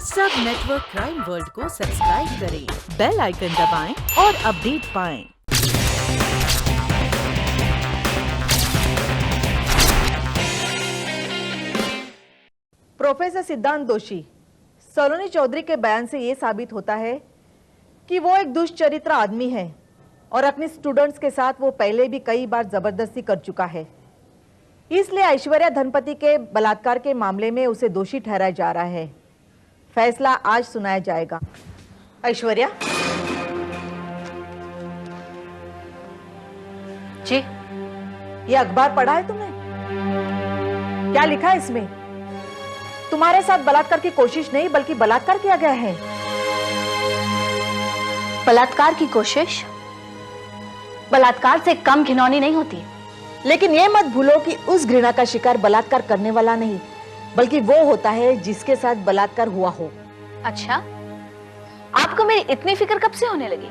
सब network crime world को subscribe करें, बेल आइकन दबाएं और अपडेट पाएं। प्रोफेसर सिद्धांत दोषी, सलोनी चौधरी के बयान से यह साबित होता है कि वो एक दुष्चरित्र आदमी है और अपने स्टूडेंट्स के साथ वो पहले भी कई बार जबरदस्ती कर चुका है। इसलिए ऐश्वर्या धनपति के बलात्कार के मामले में उसे दोषी ठहराया जा रहा है। फैसला आज सुनाया जाएगा। ऐश्वर्या जी, ये अखबार पढ़ा है तुमने? क्या लिखा है इसमें? तुम्हारे साथ बलात्कार की कोशिश नहीं बल्कि बलात्कार किया गया है। बलात्कार की कोशिश बलात्कार से कम घिनौनी नहीं होती। लेकिन ये मत भूलो कि उस घृणा का शिकार बलात्कार करने वाला नहीं बल्कि वो होता है जिसके साथ बलात्कार हुआ हो। अच्छा, आपको मेरी इतनी फिक्र कब से होने लगी?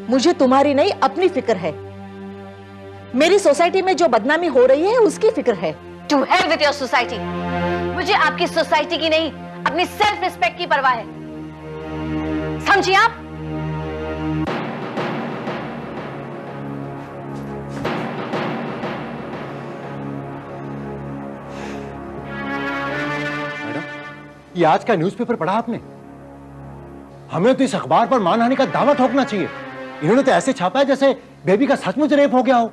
मुझे तुम्हारी नहीं, अपनी फिक्र है। मेरी सोसाइटी में जो बदनामी हो रही है उसकी फिक्र है। To hell with your society. मुझे आपकी सोसाइटी की नहीं, अपनी सेल्फ रिस्पेक्ट की परवाह है। समझिए आप? ये आज का न्यूज़पेपर पढ़ा आपने? हमें तो इस अखबार पर मानहानि का दावा ठोकना चाहिए। इन्होंने तो ऐसे छापा है जैसे बेबी का सचमुच रेप हो गया हो।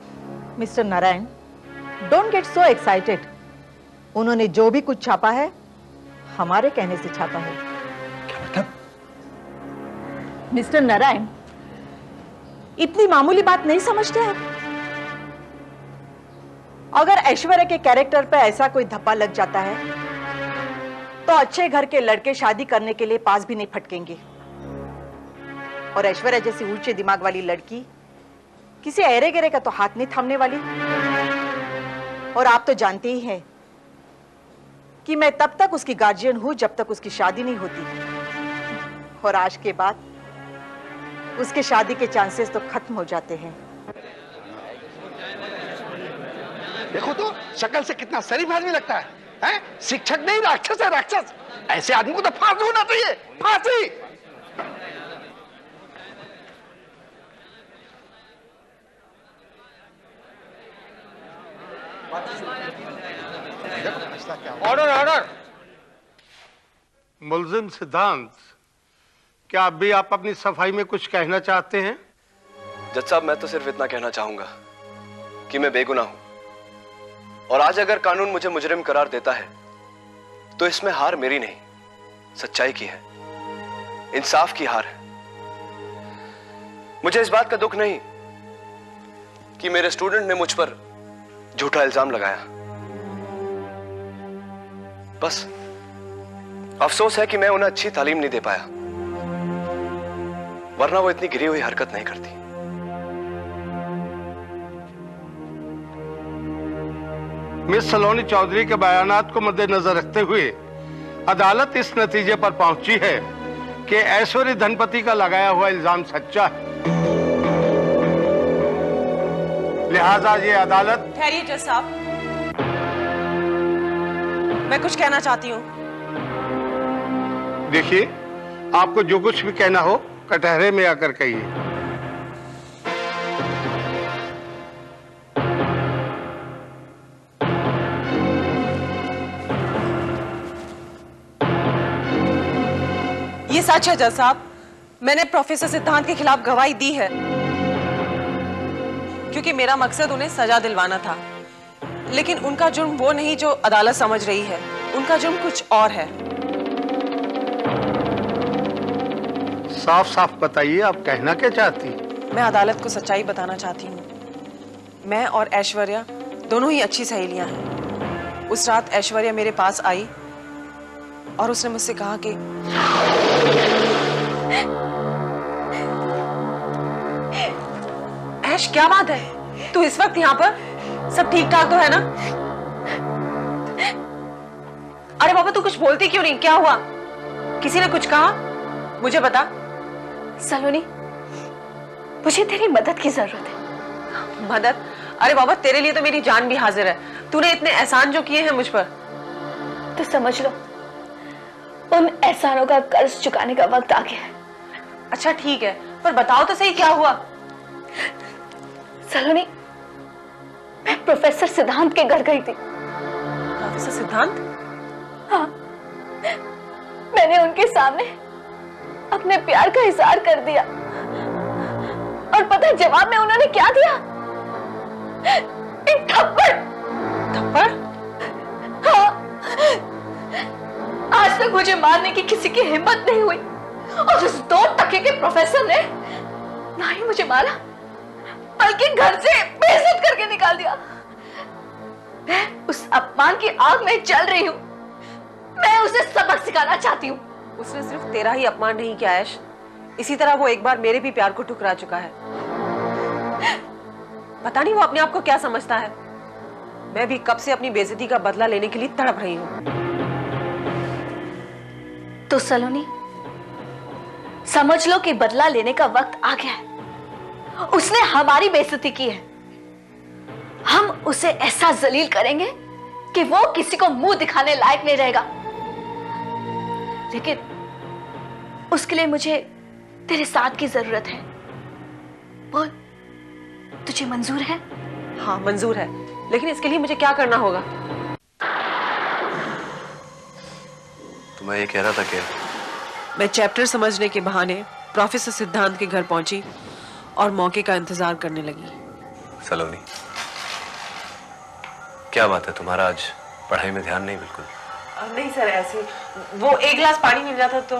Mister Narayan, don't get so excited. उन्होंने जो भी कुछ छापा है हमारे कहने से छापा है। क्या मतलब? मिस्टर नारायण, इतनी मामूली बात नहीं समझते आप? अगर ऐश्वर्या के कैरेक्टर पर ऐसा कोई धब्बा लग जाता है तो अच्छे घर के लड़के शादी करने के लिए पास भी नहीं फटकेंगे। और ऐश्वर्या जैसी ऊंचे दिमाग वाली लड़की किसी ऐरे गेरे का तो हाथ नहीं थामने वाली। और आप तो जानते ही हैं कि मैं तब तक उसकी गार्जियन हूं जब तक उसकी शादी नहीं होती। और आज के बाद उसके शादी के चांसेस तो खत्म हो जाते हैं। देखो तो शक्ल से कितना शरीफ आदमी लगता है, हैं? शिक्षक नहीं, राक्षस है, राक्षस। ऐसे आदमी को तो फांसी होना चाहिए, फांसी। Order order. मुल्जिम सिद्धांत, क्या अब भी आप अपनी सफाई में कुछ कहना चाहते हैं? जज साहब, मैं तो सिर्फ इतना कहना चाहूंगा कि मैं बेगुनाह हूं और आज अगर कानून मुझे मुजरिम करार देता है तो इसमें हार मेरी नहीं, सच्चाई की है, इंसाफ की हार है। मुझे इस बात का दुख नहीं कि मेरे स्टूडेंट ने मुझ पर झूठा इल्जाम लगाया। बस अफसोस है कि मैं उन्हें अच्छी तालीम नहीं दे पाया, वरना वो इतनी गिरी हुई हरकत नहीं करती। मिस सलोनी चौधरी के बयानात को मद्देनजर रखते हुए अदालत इस नतीजे पर पहुंची है कि ऐश्वर्या धनपति का लगाया हुआ इल्जाम सच्चा है। लिहाजा ये अदालत। ठहरिए जज साहब, मैं कुछ कहना चाहती हूँ। देखिए, आपको जो कुछ भी कहना हो कटहरे में आकर कहिए। ये सच है जज साहब, मैंने प्रोफेसर सिद्धांत के खिलाफ गवाही दी है क्योंकि मेरा मकसद उन्हें सजा दिलवाना था। लेकिन उनका जुर्म वो नहीं जो अदालत समझ रही है, उनका जुर्म कुछ और है। साफ साफ बताइए, आप कहना क्या चाहती? मैं अदालत को सच्चाई बताना चाहती हूँ। मैं और ऐश्वर्या दोनों ही अच्छी सहेलियां हैं। उस रात ऐश्वर्या मेरे पास आई और उसने मुझसे कहा कि ऐश, क्या बात है? तू इस वक्त यहाँ पर? सब ठीक ठाक तो है ना? अरे बाबा, तू कुछ बोलती क्यों नहीं? क्या हुआ? किसी ने कुछ कहा? मुझे बता। सलोनी, मुझे तेरी मदद की जरूरत है। मदद? अरे बाबा, तेरे लिए तो मेरी जान भी हाजिर है। तूने इतने एहसान जो किए हैं मुझ पर, तो समझ लो, उन एहसानों का कर्ज चुकाने का वक्त आ गया है। अच्छा ठीक है, पर बताओ तो सही क्या हुआ। सलोनी, मैं प्रोफेसर सिद्धांत के घर गई थी। प्रोफेसर सिद्धांत? हाँ, मैंने उनके सामने अपने प्यार का इजहार कर दिया और पता है जवाब में उन्होंने क्या दिया? एक थप्पड़। थप्पड़? हाँ, आज तक मुझे मारने की किसी की हिम्मत नहीं हुई और उस 2 टके के प्रोफेसर ने ना ही मुझे मारा बल्कि घर से बेइज्जत करके निकाल दिया। मैं उस अपमान की आग में जल रही हूँ। मैं उसे सबक सिखाना चाहती हूँ। उसने सिर्फ तेरा ही अपमान नहीं किया ऐश, इसी तरह वो एक बार मेरे भी प्यार को ठुकरा चुका है। पता नहीं वो अपने आप को क्या समझता है। मैं भी कब से अपनी बेइज्जती का बदला लेने के लिए तड़प रही हूँ। तो सलोनी, समझ लो कि बदला लेने का वक्त आ गया है। उसने हमारी बेइज्जती की है। हम उसे ऐसा जलील करेंगे कि वो किसी को मुंह दिखाने लायक नहीं रहेगा। लेकिन उसके लिए मुझे तेरे साथ की जरूरत है। बोल, तुझे मंजूर है? हाँ मंजूर है, लेकिन इसके लिए मुझे क्या करना होगा? तो मैं ये कह रहा था कि मैं चैप्टर समझने के बहाने प्रोफेसर सिद्धांत के घर पहुंची और मौके का इंतजार करने लगी। सलोनी, क्या बात है, तुम्हारा आज पढ़ाई में ध्यान नहीं? बिल्कुल नहीं सर, ऐसे वो एक गिलास पानी मिल जाता तो।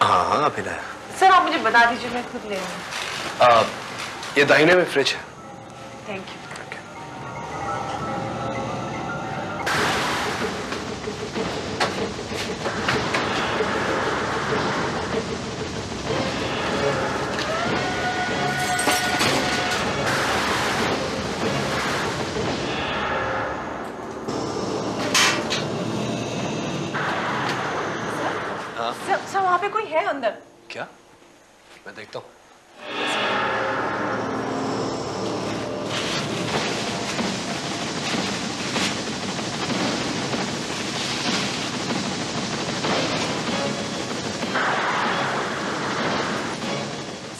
हाँ हाँ, अभी लाया। सर आप मुझे बता दीजिए, मैं खुद ले आऊंगी। ये दाहिने में फ्रिज है। Thank you. सर वहां पे कोई है अंदर? क्या? मैं देखता हूँ।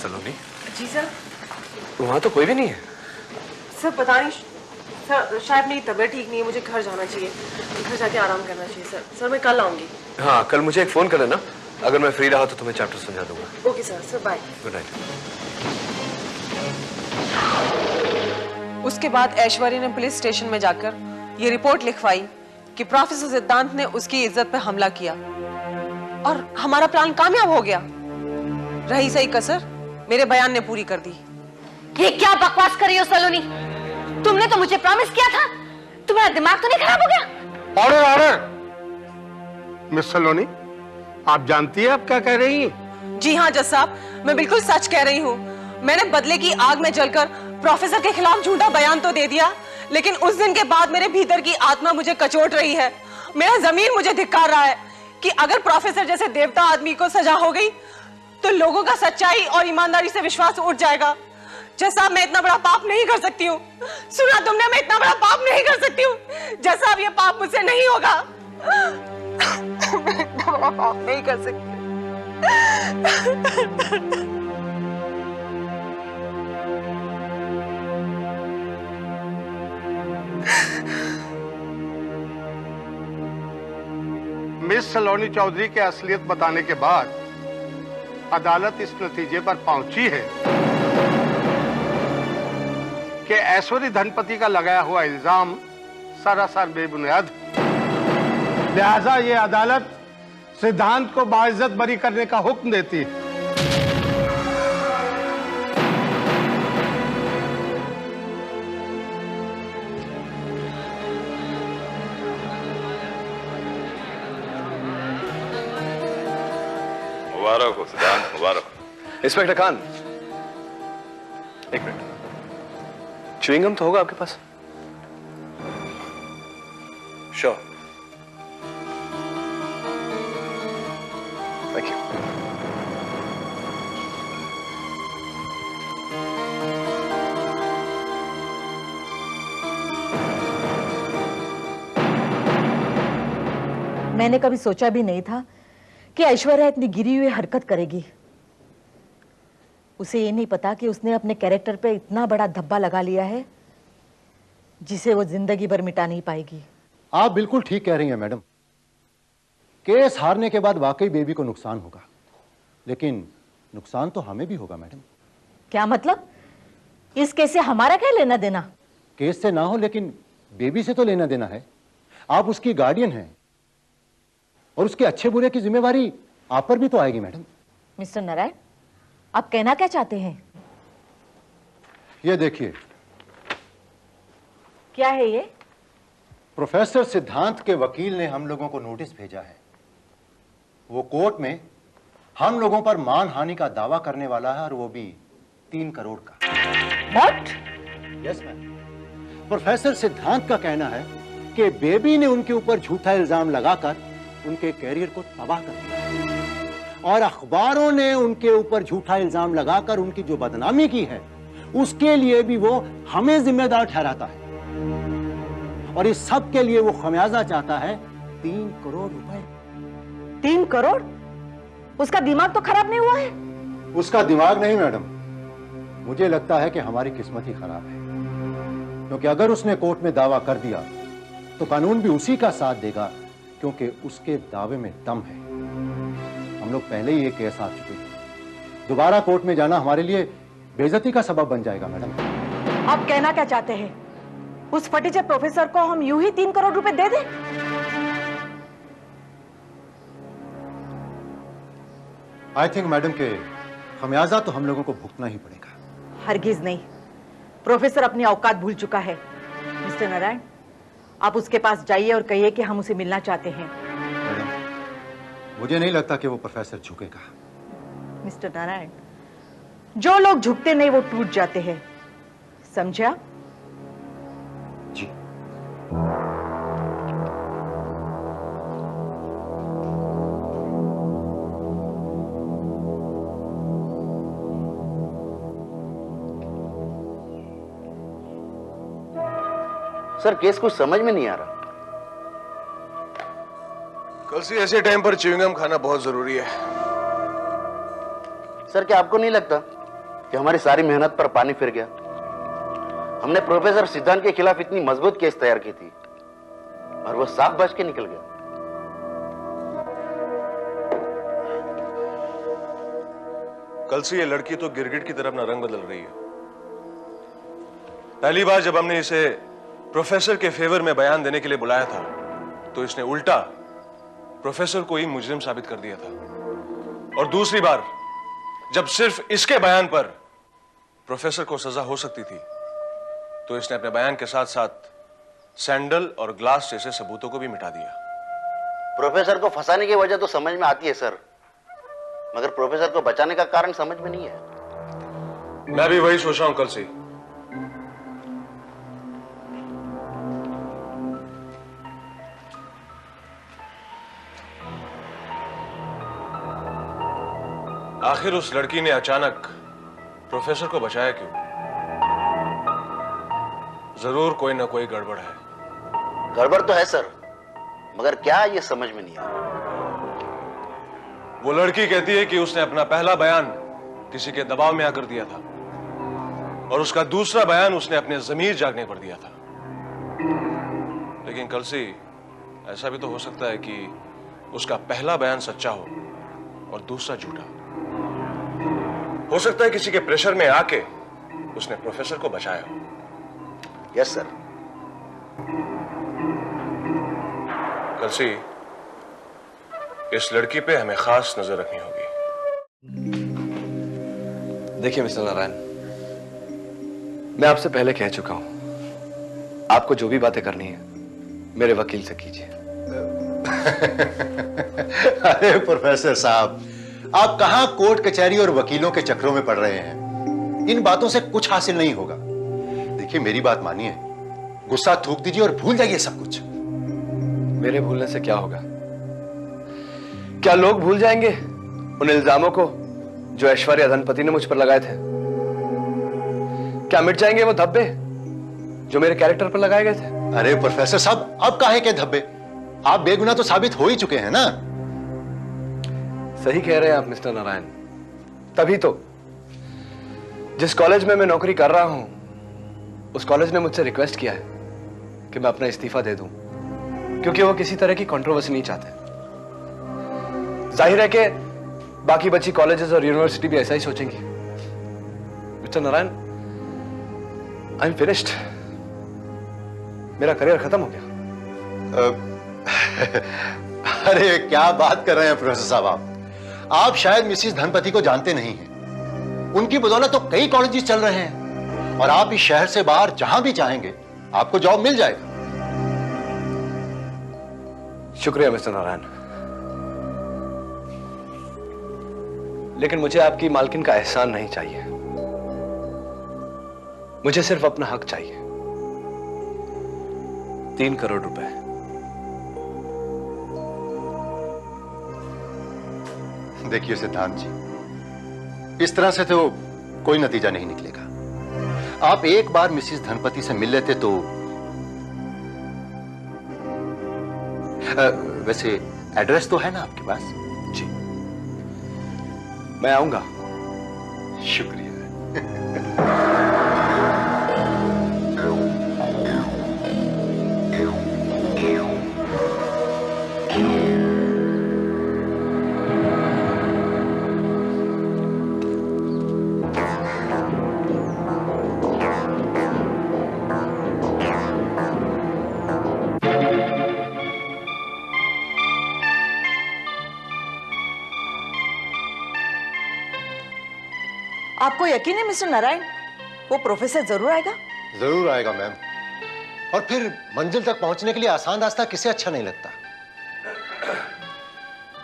सलोनी? जी सर। वहां तो कोई भी नहीं है। सर पता नहीं सर, शायद मेरी तबीयत ठीक नहीं है, मुझे घर जाना चाहिए, घर जाके आराम करना चाहिए। सर मैं कल आऊंगी। हाँ, कल मुझे एक फोन कर लेना, अगर मैं फ्री रहा तो तुम्हें चैप्टर समझा दूंगा। Okay sir bye. Good night. उसके बाद ऐश्वर्या ने पुलिस स्टेशन में जाकर ये रिपोर्ट लिखवाई कि प्रोफेसर सिद्धांत ने उसकी इज्जत पर हमला किया और हमारा प्लान कामयाब हो गया। रही सही कसर मेरे बयान ने पूरी कर दी। ये क्या बकवास कर रही हो सलोनी? तुमने तो मुझे प्रॉमिस किया था। तुम्हारा दिमाग तो नहीं खराब हो गया? Order order. मिस सलोनी, आप जानती हैं आप क्या कह रही हैं? जी हाँ जज साहब, मैं बिल्कुल सच कह रही हूँ। मैंने बदले की आग में जलकर प्रोफेसर के खिलाफ झूठा बयान तो दे दिया, लेकिन उस दिन के बाद मेरे भीतर की आत्मा मुझे कचोट रही है। मेरा जमीर मुझे धिक्कार रहा है कि अगर प्रोफेसर जैसे देवता आदमी को सजा हो गई तो लोगों का सच्चाई और ईमानदारी से विश्वास उठ जाएगा। जैसा मैं इतना बड़ा पाप नहीं कर सकती हूँ। सुना तुमने, मैं इतना बड़ा पाप नहीं कर सकती हूँ। जैसा अब ये पाप मुझसे नहीं होगा। मैं इतना बड़ा पाप नहीं कर सकती। मिस सलोनी चौधरी के असलियत बताने के बाद अदालत इस नतीजे पर पहुंची है कि ऐश्वर्य धनपति का लगाया हुआ इल्जाम सरासर बेबुनियाद है। लिहाजा ये अदालत सिद्धांत को बाइज्जत बरी करने का हुक्म देती है। मुबारक हो सिद्धांत, मुबारक। इंस्पेक्टर खान, एक मिनट, च्युइंगम तो होगा आपके पास? Sure, thank you. मैंने कभी सोचा भी नहीं था कि ऐश्वर्या इतनी गिरी हुई हरकत करेगी। उसे ये नहीं पता कि उसने अपने कैरेक्टर पे इतना बड़ा धब्बा लगा लिया है जिसे वो जिंदगी भर मिटा नहीं पाएगी। आप बिल्कुल ठीक कह रही हैं मैडम। केस हारने के बाद वाकई बेबी को नुकसान होगा, लेकिन नुकसान तो हमें भी होगा मैडम। क्या मतलब? इस केस से हमारा क्या लेना देना? केस से ना हो, लेकिन बेबी से तो लेना देना है। आप उसकी गार्डियन हैं और उसके अच्छे बुरे की जिम्मेवारी आप पर भी तो आएगी मैडम। मिस्टर नारायण, आप कहना क्या चाहते हैं? ये देखिए। क्या है ये? प्रोफेसर सिद्धांत के वकील ने हम लोगों को नोटिस भेजा है। वो कोर्ट में हम लोगों पर मानहानि का दावा करने वाला है, और वो भी 3 करोड़ का। What? Yes ma'am. प्रोफेसर सिद्धांत का कहना है कि बेबी ने उनके ऊपर झूठा इल्जाम लगाकर उनके कैरियर को तबाह कर दिया, और अखबारों ने उनके ऊपर झूठा इल्जाम लगाकर उनकी जो बदनामी की है उसके लिए भी वो हमें जिम्मेदार ठहराता है, और इस सब के लिए वो खमियाजा चाहता है 3 करोड़ रुपए। 3 करोड़? उसका दिमाग तो खराब नहीं हुआ है? उसका दिमाग नहीं मैडम, मुझे लगता है कि हमारी किस्मत ही खराब है, क्योंकि अगर उसने कोर्ट में दावा कर दिया तो कानून भी उसी का साथ देगा, क्योंकि उसके दावे में दम है। हम लोग पहले ही ये केस हार चुके हैं। दोबारा कोर्ट में जाना हमारे लिए बेइज्जती का सबब बन जाएगा मैडम। आप कहना क्या चाहते हैं? उस फटीचे प्रोफेसर को हम यूं ही 3 करोड़ रुपए दे दें? आई थिंक मैडम के खमियाजा तो हम लोगों को भुगतना ही पड़ेगा। हरगिज नहीं, प्रोफेसर अपनी औकात भूल चुका है। मिस्टर नारायण, आप उसके पास जाइए और कहिए कि हम उसे मिलना चाहते हैं। मैडम, मुझे नहीं लगता कि वो प्रोफेसर झुकेगा। मिस्टर नारायण, जो लोग झुकते नहीं वो टूट जाते हैं, समझा? जी। सर, केस कुछ समझ में नहीं आ रहा। कल से ऐसे टाइम पर च्युइंगम खाना बहुत जरूरी है। सर, क्या आपको नहीं लगता कि हमारी सारी मेहनत पर पानी फिर गया? हमने प्रोफेसर सिद्धांत के खिलाफ इतनी मजबूत केस तैयार की थी और वो साफ बच के निकल गया। कल से ये लड़की तो गिरगिट की तरह अपना रंग बदल रही है। पहली बार जब हमने इसे प्रोफेसर के फेवर में बयान देने के लिए बुलाया था तो इसने उल्टा प्रोफेसर को ही मुजरिम साबित कर दिया था, और दूसरी बार जब सिर्फ इसके बयान पर प्रोफेसर को सजा हो सकती थी तो इसने अपने बयान के साथ साथ सैंडल और ग्लास जैसे सबूतों को भी मिटा दिया। प्रोफेसर को फंसाने की वजह तो समझ में आती है सर, मगर प्रोफेसर को बचाने का कारण समझ में नहीं है। मैं भी वही सोच रहा हूं कल से। आखिर उस लड़की ने अचानक प्रोफेसर को बचाया क्यों? जरूर कोई ना कोई गड़बड़ है। गड़बड़ तो है सर, मगर क्या ये समझ में नहीं आ रहा। वो लड़की कहती है कि उसने अपना पहला बयान किसी के दबाव में आकर दिया था, और उसका दूसरा बयान उसने अपने ज़मीर जागने पर दिया था। लेकिन कल से ऐसा भी तो हो सकता है कि उसका पहला बयान सच्चा हो और दूसरा झूठा। हो सकता है किसी के प्रेशर में आके उसने प्रोफेसर को बचाया हो। Yes sir. कल से इस लड़की पे हमें खास नजर रखनी होगी। देखिए मिस्टर नारायण, मैं आपसे पहले कह चुका हूं, आपको जो भी बातें करनी है मेरे वकील से कीजिए। अरे प्रोफेसर साहब, आप कहां कोर्ट कचहरी और वकीलों के चक्रों में पड़ रहे हैं? इन बातों से कुछ हासिल नहीं होगा। देखिए मेरी बात मानिए, गुस्सा थूक दीजिए और भूल जाइए सब कुछ। मेरे भूलने से क्या होगा? क्या लोग भूल जाएंगे उन इल्जामों को जो ऐश्वर्या धनपति ने मुझ पर लगाए थे? क्या मिट जाएंगे वो धब्बे जो मेरे कैरेक्टर पर लगाए गए थे? अरे प्रोफेसर साहब, अब काहे के धब्बे? आप बेगुनाह तो साबित हो ही चुके हैं ना। सही कह रहे हैं आप मिस्टर नारायण। तभी तो जिस कॉलेज में मैं नौकरी कर रहा हूं, उस कॉलेज ने मुझसे रिक्वेस्ट किया है कि मैं अपना इस्तीफा दे दूं, क्योंकि वो किसी तरह की कंट्रोवर्सी नहीं चाहते। जाहिर है कि बाकी बची कॉलेजेस और यूनिवर्सिटी भी ऐसा ही सोचेंगी। Mister Narayan, I am finished. मेरा करियर खत्म हो गया। अरे क्या बात कर रहे हैं प्रोफेसर साहब आप शायद मिसिस धनपति को जानते नहीं हैं। उनकी बदौलत तो कई कॉलेजेस चल रहे हैं और आप इस शहर से बाहर जहां भी चाहेंगे आपको जॉब मिल जाएगा। शुक्रिया मिस्टर नारायण, लेकिन मुझे आपकी मालकिन का एहसान नहीं चाहिए। मुझे सिर्फ अपना हक चाहिए। 3 करोड़ रुपए। देखिए सिद्धांत जी, इस तरह से तो कोई नतीजा नहीं निकलेगा। आप एक बार मिसिस धनपति से मिल लेते तो वैसे एड्रेस तो है ना आपके पास? जी, मैं आऊंगा। शुक्रिया। आपको यकीन है मिस्टर नारायण, वो प्रोफेसर जरूर आएगा? जरूर आएगा मैम, और फिर मंजिल तक पहुंचने के लिए आसान रास्ता किसे अच्छा नहीं लगता।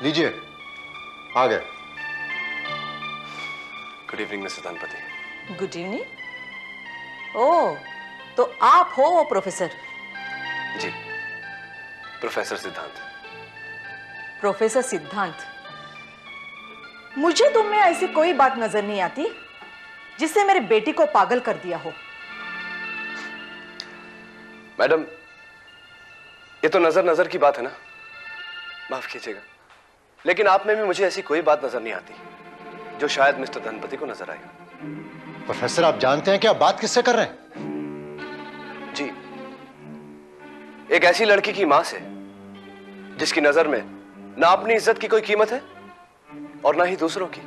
लीजिए, आ गए। Good evening mister Dhanpati. Good evening. Oh, तो आप हो वो प्रोफेसर? जी, प्रोफेसर सिद्धांत। प्रोफेसर सिद्धांत, मुझे तुम में ऐसी कोई बात नजर नहीं आती जिससे मेरे बेटी को पागल कर दिया हो। मैडम, ये तो नजर नजर की बात है ना, माफ कीजिएगा, लेकिन आप में भी मुझे ऐसी कोई बात नजर नहीं आती जो शायद मिस्टर धनपति को नजर आएगा। प्रोफेसर, आप जानते हैं कि आप बात किससे कर रहे हैं? जी, एक ऐसी लड़की की मां से जिसकी नजर में ना अपनी इज्जत की कोई कीमत है और ना ही दूसरों की।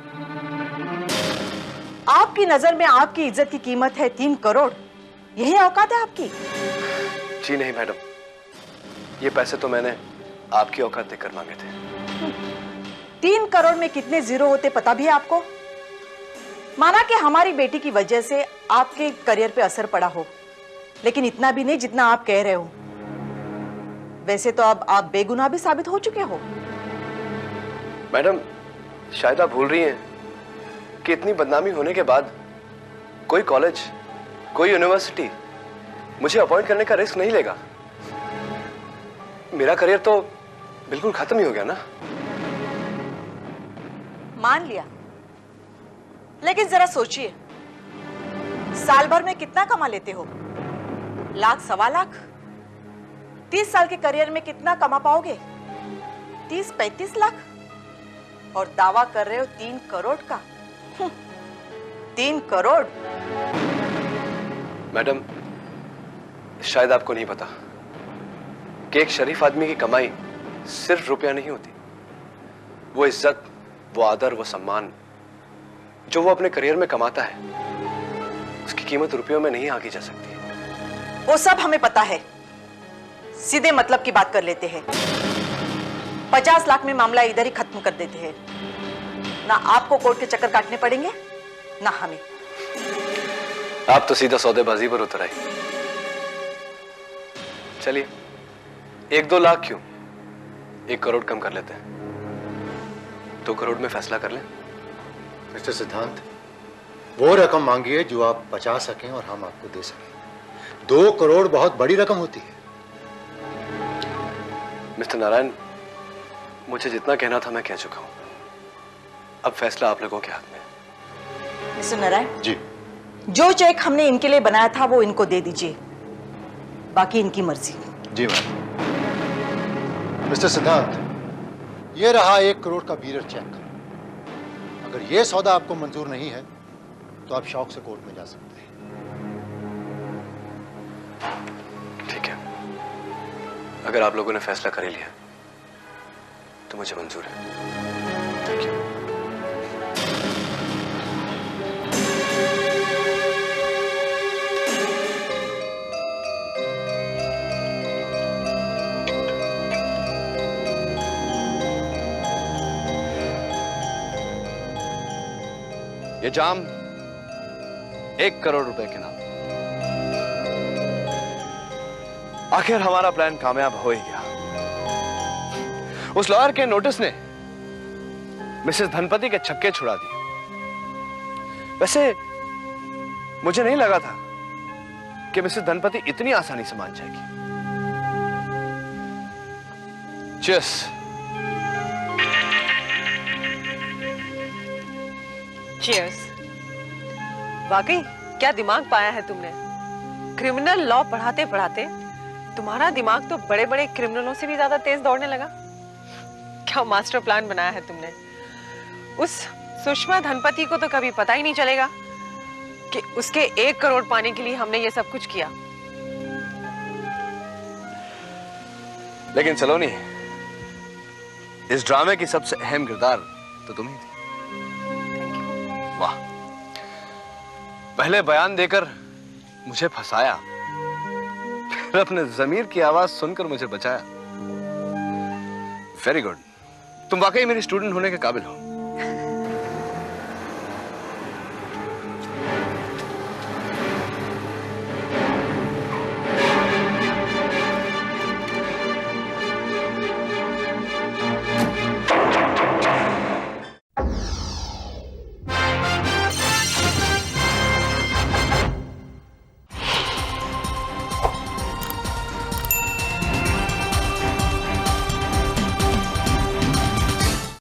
आपकी नजर में आपकी इज्जत की कीमत है 3 करोड़, यही औकात है आपकी? जी नहीं मैडम, ये पैसे तो मैंने आपकी औकात देकर मांगे थे। 3 करोड़ में कितने जीरो होते पता भी है आपको? माना कि हमारी बेटी की वजह से आपके करियर पे असर पड़ा हो, लेकिन इतना भी नहीं जितना आप कह रहे हो। वैसे तो अब आप बेगुनाह भी साबित हो चुके हो। मैडम, शायद आप भूल रही हैं कि इतनी बदनामी होने के बाद कोई कॉलेज, कोई यूनिवर्सिटी मुझे अपॉइंट करने का रिस्क नहीं लेगा। मेरा करियर तो बिल्कुल खत्म ही हो गया ना। मान लिया, लेकिन जरा सोचिए, साल भर में कितना कमा लेते हो? लाख, सवा लाख? 30 साल के करियर में कितना कमा पाओगे? 30-35 लाख? और दावा कर रहे हो 3 करोड़ का? 3 करोड़? मैडम, शायद आपको नहीं पता कि एक शरीफ आदमी की कमाई सिर्फ रुपया नहीं होती। वो इज्जत, वो आदर, वो सम्मान जो वो अपने करियर में कमाता है, उसकी कीमत रुपयों में नहीं आंकी जा सकती। वो सब हमें पता है। सीधे मतलब की बात कर लेते हैं। 50 लाख में मामला इधर ही खत्म कर देते हैं। ना आपको कोर्ट के चक्कर काटने पड़ेंगे, ना हमें। आप तो सीधा सौदेबाजी पर उतर आए। चलिए, 1-2 लाख क्यों, 1 करोड़ कम कर लेते हैं। 2 करोड़ में फैसला कर लें। मिस्टर सिद्धांत, वो रकम मांगिए जो आप बचा सकें और हम आपको दे सकें। 2 करोड़ बहुत बड़ी रकम होती है। मिस्टर नारायण, मुझे जितना कहना था मैं कह चुका हूं। अब फैसला आप लोगों के हाथ में। मिस्टर नारायण जी, जो चेक हमने इनके लिए बनाया था वो इनको दे दीजिए, बाकी इनकी मर्जी। जी मैम। मिस्टर सिद्धांत, ये रहा 1 करोड़ का बीरर चेक। अगर ये सौदा आपको मंजूर नहीं है तो आप शौक से कोर्ट में जा सकते हैं। ठीक है, अगर आप लोगों ने फैसला कर ही लिया तो मुझे मंजूर है। Thank you. ये जाम 1 करोड़ रुपए के नाम। आखिर हमारा प्लान कामयाब हो ही गया। उस लॉयर के नोटिस ने मिसेस धनपति के छक्के छुड़ा दिए। वैसे मुझे नहीं लगा था कि मिसेस धनपति इतनी आसानी से मान जाएगी। चीयर्स। चीयर्स। वाकई क्या दिमाग पाया है तुमने। क्रिमिनल लॉ पढ़ाते पढ़ाते तुम्हारा दिमाग तो बड़े बड़े क्रिमिनलों से भी ज्यादा तेज दौड़ने लगा। क्या मास्टर प्लान बनाया है तुमने। उस सुषमा धनपति को तो कभी पता ही नहीं चलेगा कि उसके 1 करोड़ पाने के लिए हमने ये सब कुछ किया। लेकिन सलोनी, इस ड्रामे की सबसे अहम किरदार तो तुम ही थी। वाह, पहले बयान देकर मुझे फंसाया, फिर अपने ज़मीर की आवाज सुनकर मुझे बचाया। वेरी गुड, तुम वाकई मेरी स्टूडेंट होने के काबिल हो।